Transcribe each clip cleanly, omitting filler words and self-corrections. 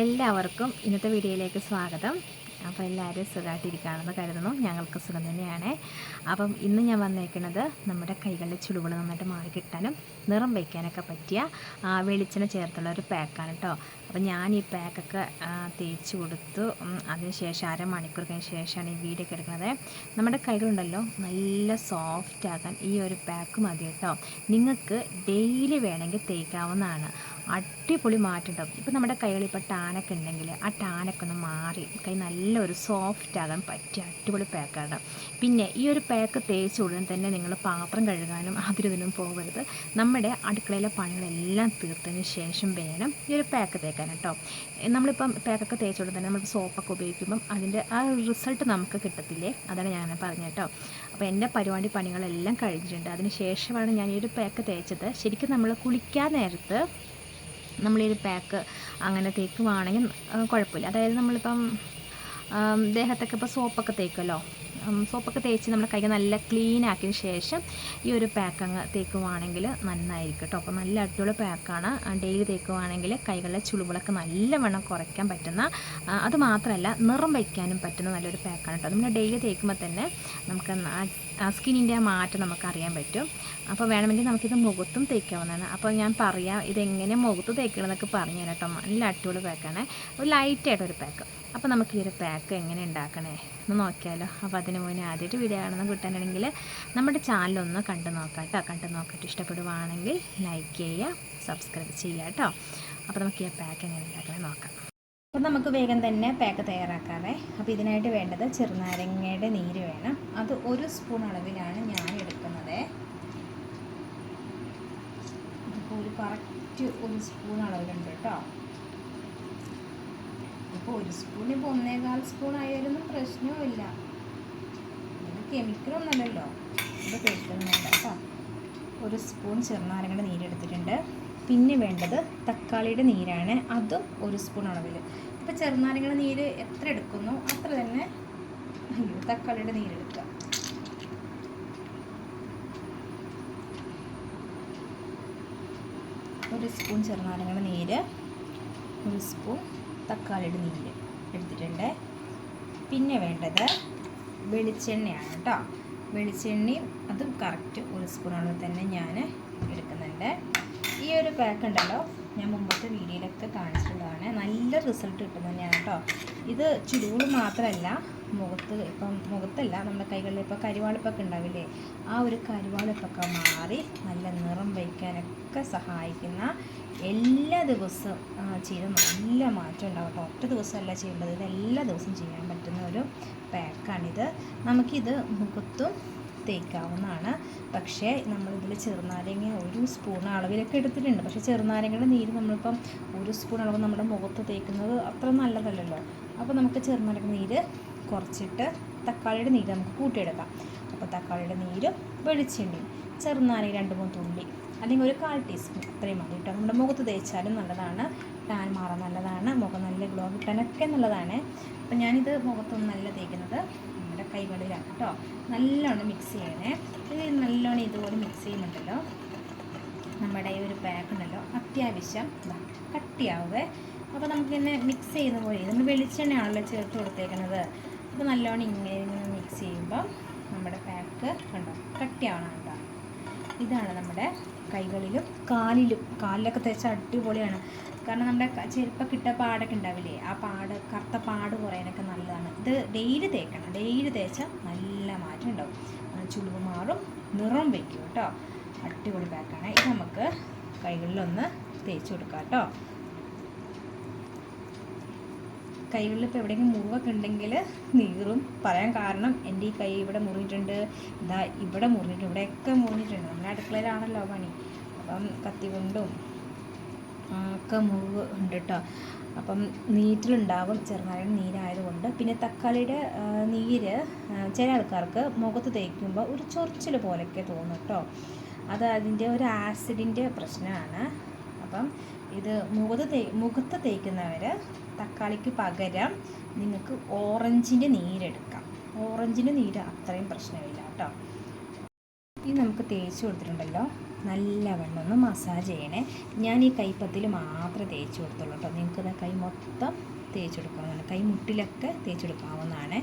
എല്ലാവർക്കും ഇന്നത്തെ വീഡിയോയിലേക്ക് സ്വാഗതം. അപ്പോൾ എല്ലാവരും സുഖമായിട്ടിരിക്കുകയാണെന്ന് കരുതുന്നു. ഞങ്ങൾക്ക് സുഖം തന്നെയാണ്. അപ്പം ഇന്ന് ഞാൻ വന്നേക്കുന്നത് നമ്മുടെ കൈകളിലെ ചുളിവുകൾ നന്നായിട്ട് മാറിക്കിട്ടാനും നിറം വയ്ക്കാനൊക്കെ പറ്റിയ വെളിച്ചെണ്ണ ചേർത്തുള്ള ഒരു പാക്കാണ് കേട്ടോ. അപ്പം ഞാൻ ഈ പാക്കൊക്കെ തേച്ച് കൊടുത്തു. അതിനുശേഷം അരമണിക്കൂർ കഴിഞ്ഞ ശേഷമാണ് ഈ വീഡിയോ ഒക്കെ എടുക്കുന്നത്. നമ്മുടെ കൈകളുണ്ടല്ലോ നല്ല സോഫ്റ്റ് ആകാൻ ഈ ഒരു പാക്ക് മതി കേട്ടോ. നിങ്ങൾക്ക് ഡെയിലി വേണമെങ്കിൽ തേക്കാവുന്നതാണ്. അടിപൊളി മാറ്റമുണ്ടാവും. ഇപ്പം നമ്മുടെ കൈകളിൽ ഇപ്പോൾ ടാനൊക്കെ ഉണ്ടെങ്കിൽ ആ ടാനൊക്കെ ഒന്ന് മാറി കൈ നല്ലൊരു സോഫ്റ്റ് ആകാൻ പറ്റിയ അടിപൊളി പാക്കാണ്. പിന്നെ ഈ ഒരു പാക്ക് തേച്ച് ഉടൻ തന്നെ നിങ്ങൾ പാത്രം കഴുകാനും അതിനും പോകരുത്. നമ്മുടെ അടുക്കളയിലെ പണികളെല്ലാം തീർത്തതിന് ശേഷം വേണം ഈ ഒരു പാക്ക് തേക്കാൻ കേട്ടോ. നമ്മളിപ്പം പാക്കൊക്കെ തേച്ച് ഉടൻ തന്നെ നമ്മൾ സോപ്പൊക്കെ ഉപയോഗിക്കുമ്പം അതിൻ്റെ ആ റിസൾട്ട് നമുക്ക് കിട്ടത്തില്ലേ, അതാണ് ഞാൻ പറഞ്ഞത് കേട്ടോ. അപ്പോൾ എൻ്റെ പണികളെല്ലാം കഴിഞ്ഞിട്ടുണ്ട്. അതിന് ശേഷമാണ് ഞാൻ ഈ ഒരു പാക്ക് തേച്ചത്. ശരിക്കും നമ്മൾ കുളിക്കാൻ നേരത്ത് നമ്മളീ പാക്ക് അങ്ങനെ തേക്കുവാണെങ്കിൽ കുഴപ്പമില്ല. അതായത് നമ്മളിപ്പം ദേഹത്തൊക്കെ ഇപ്പോൾ സോപ്പൊക്കെ തേക്കുമല്ലോ, സോപ്പൊക്കെ തേച്ച് നമ്മൾ കൈ നല്ല ക്ലീൻ ആക്കിയതിന് ശേഷം ഈ ഒരു പാക്ക് അങ്ങ് തേക്കുവാണെങ്കിൽ നന്നായിരിക്കും കേട്ടോ. അപ്പോൾ നല്ല അടിപൊളി പാക്കാണ്. ഡെയിലി തേക്കുവാണെങ്കിൽ കൈകളിലെ ചുളിവുകളൊക്കെ നല്ലവണ്ണം കുറയ്ക്കാൻ പറ്റുന്ന, അത് മാത്രമല്ല നിറം വയ്ക്കാനും പറ്റുന്ന നല്ലൊരു പാക്കാണ് കേട്ടോ. നമ്മൾ ഡെയിലി തേക്കുമ്പോൾ തന്നെ നമുക്ക് സ്കിന്നിൻ്റെ മാറ്റം നമുക്ക് അറിയാൻ പറ്റും. അപ്പോൾ വേണമെങ്കിൽ നമുക്കിത് മുഖത്തും തേക്കാവുന്നതാണ്. അപ്പോൾ ഞാൻ പറയാം ഇതെങ്ങനെ മുഖത്ത് തേക്കണമെന്നൊക്കെ പറഞ്ഞു തരാം കേട്ടോ. നല്ല അടിപൊളി പാക്കാണ്, ഒരു ലൈറ്റായിട്ടൊരു പാക്ക്. അപ്പോൾ നമുക്ക് ഈ ഒരു പാക്ക് എങ്ങനെ ഉണ്ടാക്കണേ എന്ന് നോക്കിയാലോ. അപ്പോൾ അതിന് മുന്നേ ആദ്യമായിട്ട് വീഡിയോ കാണുന്ന കിട്ടാനാണെങ്കിൽ നമ്മുടെ ചാനലൊന്ന് കണ്ടു നോക്കാം കേട്ടോ. കണ്ടു നോക്കിയിട്ട് ഇഷ്ടപ്പെടുവാണെങ്കിൽ ലൈക്ക് ചെയ്യുക, സബ്സ്ക്രൈബ് ചെയ്യുക കേട്ടോ. അപ്പോൾ നമുക്ക് ഈ പാക്ക് എങ്ങനെ ഉണ്ടാക്കണേ നോക്കാം. അപ്പോൾ നമുക്ക് വേഗം തന്നെ പാക്ക് തയ്യാറാക്കാവേ. അപ്പോൾ ഇതിനായിട്ട് വേണ്ടത് ചെറുനാരങ്ങയുടെ നീര് വേണം. അത് 1 സ്പൂൺ അളവിലാണ് ഞാൻ എടുക്കുന്നത്. ഇതിപ്പോൾ കറക്റ്റ് 1 സ്പൂൺ അളവിലുണ്ട് കേട്ടോ. ഇപ്പോൾ 1 സ്പൂൺ ഇപ്പോൾ 1.25 സ്പൂൺ ആയാലൊന്നും പ്രശ്നവുമില്ല. ഇത് കെമിക്കലൊന്നുമല്ലല്ലോ, ഇത് കഴിക്കൊന്നും വേണ്ട കേട്ടോ. 1 സ്പൂൺ ചെറുനാരങ്ങയുടെ നീരെടുത്തിട്ടുണ്ട്. പിന്നെ വേണ്ടത് തക്കാളിയുടെ നീരാണ്, അതും 1 സ്പൂൺ അളവിൽ. ഇപ്പോൾ ചെറുനാരങ്ങയുടെ നീര് എത്ര എടുക്കുന്നു അത്ര തന്നെ തക്കാളിയുടെ നീരെടുക്കുക. ഒരു സ്പൂൺ ചെറുനാരങ്ങയുടെ നീര്, 1 സ്പൂൺ തക്കാളിയുടെ നീര് എടുത്തിട്ടുണ്ട്. പിന്നെ വേണ്ടത് വെളിച്ചെണ്ണയാണ് കേട്ടോ. വെളിച്ചെണ്ണയും അതും കറക്റ്റ് 1 സ്പൂൺ അളവിൽ തന്നെ ഞാൻ എടുക്കുന്നുണ്ട്. ഈ ഒരു പാക്ക് ഉണ്ടല്ലോ, ഞാൻ മുമ്പത്തെ വീഡിയോയിലൊക്കെ കാണിച്ചിട്ടുള്ളതാണ്. നല്ല റിസൾട്ട് കിട്ടുന്നത് തന്നെയാണ് കേട്ടോ. ഇത് ചുളിവുകൾ മാത്രമല്ല, മുഖത്തല്ല നമ്മുടെ കൈകളിൽ ഇപ്പോൾ കരിവാളിപ്പൊക്കെ ഉണ്ടാവില്ലേ, ആ ഒരു കരിവാളിപ്പൊക്കെ മാറി നല്ല നിറം വയ്ക്കാനൊക്കെ സഹായിക്കുന്ന, എല്ലാ ദിവസവും ചെയ്ത് നല്ല മാറ്റം ഉണ്ടാവും. ഒറ്റ ദിവസമല്ല ചെയ്യേണ്ടത്, ഇത് എല്ലാ ദിവസവും ചെയ്യാൻ പറ്റുന്ന ഒരു പാക്കാണിത്. നമുക്കിത് മുഖത്തും തേക്കാവുന്നതാണ്. പക്ഷേ നമ്മളിതിൽ ചെറുനാരങ്ങ 1 സ്പൂൺ അളവിലൊക്കെ എടുത്തിട്ടുണ്ട്. പക്ഷേ ചെറുനാരങ്ങയുടെ നീര് നമ്മളിപ്പം 1 സ്പൂൺ അളവ് നമ്മുടെ മുഖത്ത് തേക്കുന്നത് അത്ര നല്ലതല്ലല്ലോ. അപ്പോൾ നമുക്ക് ചെറുനാരങ്ങ നീര് കുറച്ചിട്ട് തക്കാളിയുടെ നീര് നമുക്ക് കൂട്ടിയെടുക്കാം. അപ്പോൾ തക്കാളിയുടെ നീരും വെളിച്ചെണ്ണയും ചെറുനാരങ്ങ 2-3 തുള്ളി അല്ലെങ്കിൽ 1/4 ടീസ്പൂൺ അത്രയും മതി കേട്ടോ. നമ്മുടെ മുഖത്ത് തേച്ചാലും നല്ലതാണ്, ടാൻ മാറാൻ നല്ലതാണ്, മുഖം നല്ല ഗ്ലോ കിട്ടാനൊക്കെ നല്ലതാണ്. അപ്പോൾ ഞാനിത് മുഖത്തൊന്നും നല്ല തേക്കുന്നത് നമ്മുടെ കൈകളിലാണ് കേട്ടോ. നല്ലോണം മിക്സ് ചെയ്യണേ. ഇത് നല്ലോണം ഇതുപോലെ മിക്സ് ചെയ്യുന്നുണ്ടല്ലോ, നമ്മുടെ ഈ ഒരു പാക്ക് ഉണ്ടല്ലോ അത്യാവശ്യം കട്ടിയാവേ. അപ്പോൾ നമുക്കിങ്ങനെ മിക്സ് ചെയ്യുന്ന പോലെ, നമ്മൾ വെളിച്ചെണ്ണയാണല്ലോ ചേർത്ത് കൊടുത്തേക്കുന്നത്. അപ്പോൾ നല്ലോണം ഇങ്ങനെ മിക്സ് ചെയ്യുമ്പോൾ നമ്മുടെ പാക്ക് കണ്ടോ കട്ടിയാവണം കേട്ടോ. ഇതാണ് നമ്മുടെ കൈകളിലും കാലിലൊക്കെ തേച്ചാൽ അടിപൊളിയാണ്. കാരണം നമ്മുടെ ചെരുപ്പൊക്കെ ഇട്ട പാടൊക്കെ ഉണ്ടാവില്ലേ, ആ കറുത്ത പാട് കുറയാനൊക്കെ നല്ലതാണ്. ഇത് ഡെയിലി തേക്കണം, ഡെയിലി തേച്ചാൽ നല്ല മാറ്റം ഉണ്ടാവും. ചുളിവ് മാറും, നിറം വയ്ക്കും കേട്ടോ. അടിപൊളി പാക്കാണ് ഇത്. നമുക്ക് കൈകളിലൊന്ന് തേച്ച് കൊടുക്കാം കേട്ടോ. കൈകളിൽ ഇപ്പോൾ എവിടെയെങ്കിലും മുറിവൊക്കെ ഉണ്ടെങ്കിൽ നീറും പറയാൻ കാരണം എൻ്റെ ഈ കൈ ഇവിടെ മുറിഞ്ഞിട്ടുണ്ട്, ഇതാ ഇവിടെ മുറിഞ്ഞിട്ടുണ്ട്, ഇവിടെയൊക്കെ മുറിഞ്ഞിട്ടുണ്ട്. നമ്മുടെ അടുക്കളയിലാണല്ലോ പണി, അപ്പം കത്തി കൊണ്ടും ഒക്കെ മുറിവ് ഉണ്ട് കേട്ടോ. അപ്പം നീറ്റിലുണ്ടാവും ചെറുനാരങ്ങ നീരായതുകൊണ്ട്. പിന്നെ തക്കാളിയുടെ നീര് ചില ആൾക്കാർക്ക് മുഖത്ത് തേക്കുമ്പോൾ ഒരു ചൊറിച്ചിൽ പോലെയൊക്കെ തോന്നും കേട്ടോ. അത് അതിൻ്റെ ഒരു ആസിഡിൻ്റെ പ്രശ്നമാണ്. അപ്പം ഇത് മുഖത്ത് തേക്കുന്നവർ തക്കാളിക്ക് പകരം നിങ്ങൾക്ക് ഓറഞ്ചിൻ്റെ നീരെടുക്കാം. ഓറഞ്ചിൻ്റെ നീര് അത്രയും പ്രശ്നമില്ല കേട്ടോ. ഇത് നമുക്ക് തേച്ച് കൊടുത്തിട്ടുണ്ടല്ലോ, നല്ലവണ്ണം ഒന്ന് മസാജ് ചെയ്യണേ. ഞാൻ ഈ കൈപ്പത്തിൽ മാത്രമേ തേച്ച് കൊടുത്തുള്ളൂ കേട്ടോ. നിങ്ങൾക്കിത് കൈ മൊത്തം തേച്ച് കൊടുക്കാവുന്നതാണ്, കൈമുട്ടിലൊക്കെ തേച്ച് കൊടുക്കാവുന്നതാണ്.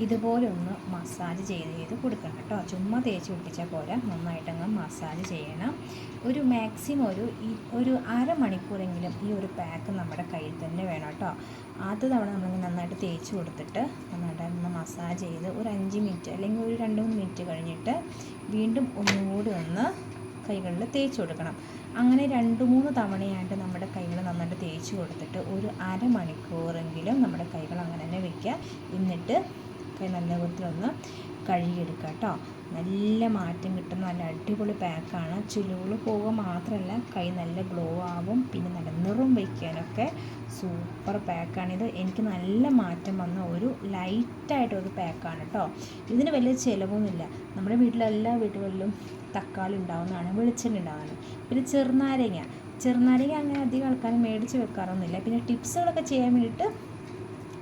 ഇതുപോലെ ഒന്ന് മസാജ് ചെയ്ത് കൊടുക്കണം കേട്ടോ. ചുമ്മാ തേച്ച് പിടിപ്പിച്ചാൽ പോരാ, നന്നായിട്ടങ്ങ് മസാജ് ചെയ്യണം. ഒരു മാക്സിമം ഒരു അരമണിക്കൂറെങ്കിലും ഈ ഒരു പാക്ക് നമ്മുടെ കയ്യിൽ തന്നെ വേണം കേട്ടോ. ആദ്യ തവണ നമ്മൾ നന്നായിട്ട് തേച്ച് കൊടുത്തിട്ട് നന്നായിട്ട് മസാജ് ചെയ്ത് ഒരു 5 മിനിറ്റ് അല്ലെങ്കിൽ ഒരു 2-3 മിനിറ്റ് കഴിഞ്ഞിട്ട് വീണ്ടും ഒന്നുകൂടി ഒന്ന് കൈകളിൽ തേച്ച് കൊടുക്കണം. അങ്ങനെ 2-3 തവണയായിട്ട് നമ്മുടെ കൈകൾ നന്നായിട്ട് തേച്ച് കൊടുത്തിട്ട് ഒരു അരമണിക്കൂറെങ്കിലും നമ്മുടെ കൈകൾ അങ്ങനെ തന്നെ വയ്ക്കുക. എന്നിട്ട് കൈ നല്ല വൃത്തിയിലൊന്ന് കഴുകിയെടുക്കുക കേട്ടോ. നല്ല മാറ്റം കിട്ടുന്ന നല്ല അടിപൊളി പാക്കാണ്. ചുളിവുകൾ പോവുക മാത്രമല്ല, കൈ നല്ല ഗ്ലോ ആവും. പിന്നെ നല്ല നിറം വയ്ക്കാനൊക്കെ സൂപ്പർ പാക്കാണിത്. എനിക്ക് നല്ല മാറ്റം വന്ന ഒരു ലൈറ്റായിട്ടൊരു പാക്കാണ് കേട്ടോ. ഇതിന് വലിയ ചിലവൊന്നുമില്ല. നമ്മുടെ വീട്ടിലെല്ലാ വീടുകളിലും തക്കാളി ഉണ്ടാവുന്നതാണ്, വെളിച്ചെണ്ണ ഉണ്ടാവുന്നതാണ്. പിന്നെ ചെറുനാരങ്ങ അങ്ങനെ അധികം ആൾക്കാർ മേടിച്ച് വെക്കാറൊന്നുമില്ല. പിന്നെ ടിപ്സുകളൊക്കെ ചെയ്യാൻ വേണ്ടിയിട്ട്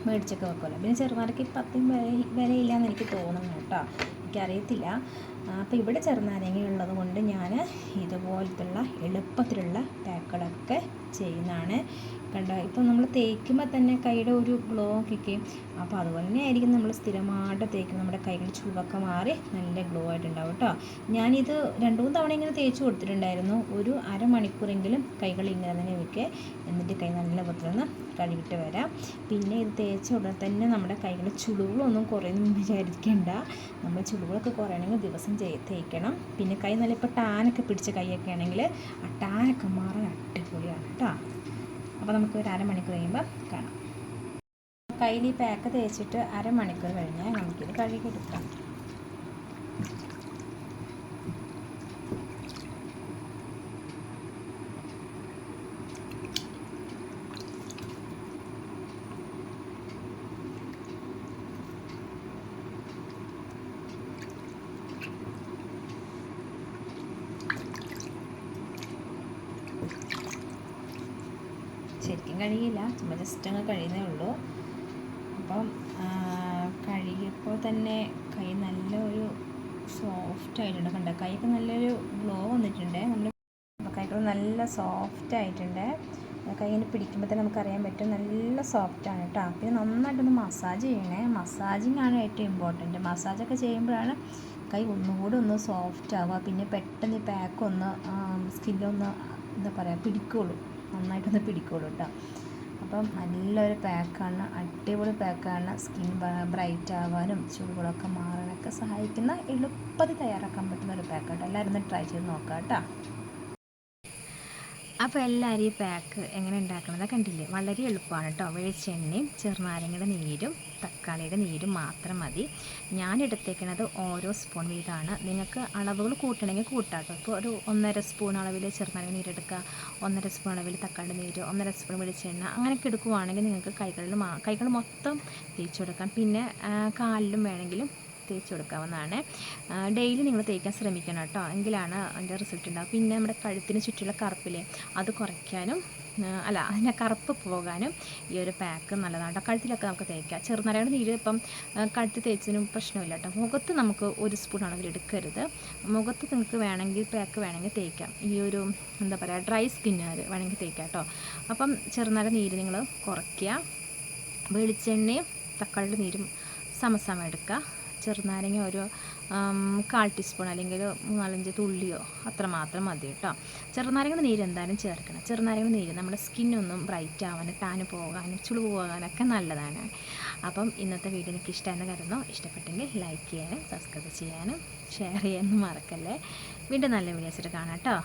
മേടിച്ചൊക്കെ വെക്കുമല്ലോ. പിന്നെ ചെറുനാരങ്ങയ്ക്ക് ഇപ്പം വിലയില്ലയെന്ന് എനിക്ക് തോന്നുന്നു കേട്ടോ, എനിക്കറിയത്തില്ല. അപ്പോൾ ഇവിടെ ചെറുനാരങ്ങ ഉള്ളത് കൊണ്ട് ഞാൻ ഇതുപോലത്തുള്ള എളുപ്പത്തിലുള്ള പാക്കുകളൊക്കെ ചെയ്യുന്നതാണ്. കണ്ടോ, ഇപ്പം നമ്മൾ തേക്കുമ്പോൾ തന്നെ കൈയുടെ ഒരു ഗ്ലോ കിട്ടും. അപ്പോൾ അതുപോലെ തന്നെ ആയിരിക്കും നമ്മൾ സ്ഥിരമായിട്ട് തേക്കും, നമ്മുടെ കൈകൾ ചുവക്കെ മാറി നല്ല ഗ്ലോ ആയിട്ടുണ്ടാവും കേട്ടോ. ഞാനിത് 2-3 തവണ ഇങ്ങനെ തേച്ച് കൊടുത്തിട്ടുണ്ടായിരുന്നു. ഒരു അരമണിക്കൂറെങ്കിലും കൈകൾ ഇങ്ങനെ തന്നെ വയ്ക്കുക. എന്നിട്ട് കൈ നല്ല വൃത്തിയൊന്ന് കഴുകിയിട്ട് വരാം. പിന്നെ ഇത് തേച്ച ഉടനെ തന്നെ നമ്മുടെ കൈകൾ ചുളിവുകളൊന്നും കുറയുന്നു വിചാരിക്കേണ്ട. നമ്മൾ ചുളിവുകളൊക്കെ കുറയണമെങ്കിൽ ദിവസം തേക്കണം. പിന്നെ കൈ നല്ല ഇപ്പോൾ ടാനൊക്കെ പിടിച്ച കൈയൊക്കെ ആണെങ്കിൽ ആ ടാനൊക്കെ മാറാൻ അടിപൊളിയാണ് കേട്ടോ. അപ്പോൾ നമുക്ക് ഒരു അരമണിക്കൂർ കഴിയുമ്പോൾ കാണാം. കയ്യിൽ ഈ പാക്ക് തേച്ചിട്ട് അരമണിക്കൂർ കഴിഞ്ഞാൽ നമുക്കിത് കഴുകിയെടുക്കാം. ശരിക്കും കഴിയില്ല, ചുമ്മാ ജസ്റ്റ് അങ്ങ് കഴിയുന്നേ ഉള്ളൂ. അപ്പം കഴുകിയപ്പോൾ തന്നെ കൈ നല്ല ഒരു സോഫ്റ്റ് ആയിട്ടുണ്ട്. കണ്ടോ, കൈക്ക് നല്ലൊരു ഗ്ലോ വന്നിട്ടുണ്ട്. നമ്മുടെ കൈകൾ നല്ല സോഫ്റ്റ് ആയിട്ടുണ്ട്. കൈയിന് പിടിക്കുമ്പോൾ തന്നെ നമുക്കറിയാൻ പറ്റും, നല്ല സോഫ്റ്റാണ് കേട്ടോ. പിന്നെ നന്നായിട്ടൊന്ന് മസാജ് ചെയ്യണേ. മസാജിങ് ആണ് ഏറ്റവും ഇമ്പോർട്ടൻറ്റ്. മസാജൊക്കെ ചെയ്യുമ്പോഴാണ് കൈ ഒന്നുകൂടി ഒന്ന് സോഫ്റ്റ് ആവുക. പിന്നെ പെട്ടെന്ന് ഈ പാക്കൊന്ന് സ്കിന്നൊന്ന് എന്താ പറയുക പിടിക്കുകയുള്ളൂ, നന്നായിട്ടൊന്ന് പിടിക്കുകയുള്ളൂ കേട്ടോ. അപ്പം നല്ലൊരു പാക്കാണ്, അടിപൊളി പാക്കാണ്. സ്കിൻ ബ്രൈറ്റ് ആവാനും ചുളിവുകളൊക്കെ മാറാനൊക്കെ സഹായിക്കുന്ന എളുപ്പത്തിൽ തയ്യാറാക്കാൻ പറ്റുന്ന ഒരു പാക്ക് കേട്ടോ. എല്ലാവരും ഒന്ന് ട്രൈ ചെയ്ത് നോക്കാം കേട്ടോ. അപ്പോൾ എല്ലാവരും ഈ പാക്ക് എങ്ങനെ ഉണ്ടാക്കുന്നത് കണ്ടില്ലേ, വളരെ എളുപ്പമാണ് കേട്ടോ. വെളിച്ചെണ്ണയും ചെറുനാരങ്ങയുടെ നീരും തക്കാളിയുടെ നീരും മാത്രം മതി. ഞാൻ എടുത്തേക്കുന്നത് ഓരോ സ്പൂൺ വീതമാണ്. നിങ്ങൾക്ക് അളവുകൾ കൂട്ടണമെങ്കിൽ കൂട്ടാം കേട്ടോ. ഇപ്പോൾ ഒരു 1.5 സ്പൂൺ അളവിൽ ചെറുനാരങ്ങ നീരെടുക്കുക, 1.5 സ്പൂൺ അളവിൽ തക്കാളിയുടെ നീര്, 1.5 സ്പൂൺ വെളിച്ചെണ്ണ, അങ്ങനെയൊക്കെ എടുക്കുവാണെങ്കിൽ നിങ്ങൾക്ക് കൈകൾ മൊത്തം തേച്ച് കൊടുക്കാം. പിന്നെ കാലിലും വേണമെങ്കിലും തേച്ച് കൊടുക്കാവുന്നതാണ്. ഡെയിലി നിങ്ങൾ തേക്കാൻ ശ്രമിക്കണം കേട്ടോ, എങ്കിലാണ് അതിൻ്റെ റിസൾട്ട് ഉണ്ടാകും. പിന്നെ നമ്മുടെ കഴുത്തിന് ചുറ്റുള്ള കറുപ്പിലെ അത് കുറയ്ക്കാനും അതിൻ്റെ കറുപ്പ് പോകാനും ഈ ഒരു പാക്ക് നല്ലതാണ് കേട്ടോ. കഴുത്തിലൊക്കെ നമുക്ക് തേക്കാം. ചെറുനാരങ്ങയുടെ നീര് ഇപ്പം കഴുത്ത് തേച്ചതിനും പ്രശ്നമില്ല കേട്ടോ. മുഖത്ത് നമുക്ക് 1 സ്പൂൺ അളവിൽ എടുക്കരുത്. മുഖത്ത് നിങ്ങൾക്ക് വേണമെങ്കിൽ പാക്ക് വേണമെങ്കിൽ തേക്കാം. ഈ ഒരു എന്താ പറയുക, ഡ്രൈ സ്കിന്നുകാർ വേണമെങ്കിൽ തേക്കാം കേട്ടോ. അപ്പം ചെറുനാരങ്ങ നീര് നിങ്ങൾ കുറയ്ക്കുക. വെളിച്ചെണ്ണയും തക്കാളിയുടെ നീരും സമസമം എടുക്കുക. ചെറുനാരങ്ങ ഒരു 1/4 ടീസ്പൂൺ അല്ലെങ്കിൽ 4-5 തുള്ളിയോ അത്രമാത്രം മതി കേട്ടോ. ചെറുനാരങ്ങയുടെ നീര് എന്തായാലും ചേർക്കണം. ചെറുനാരങ്ങയുടെ നീര് നമ്മുടെ സ്കിന്നൊന്നും ബ്രൈറ്റ് ആവാനും ടാന് പോകാനും ചുളിവ് പോകാനൊക്കെ നല്ലതാണ്. അപ്പം ഇന്നത്തെ വീഡിയോ എനിക്ക് ഇഷ്ടമെന്ന് കരുതുന്നു. ഇഷ്ടപ്പെട്ടെങ്കിൽ ലൈക്ക് ചെയ്യാനും സബ്സ്ക്രൈബ് ചെയ്യാനും ഷെയർ ചെയ്യാനും മറക്കല്ലേ. വീണ്ടും നല്ല വീഡിയോസിട്ട് കാണാം കേട്ടോ.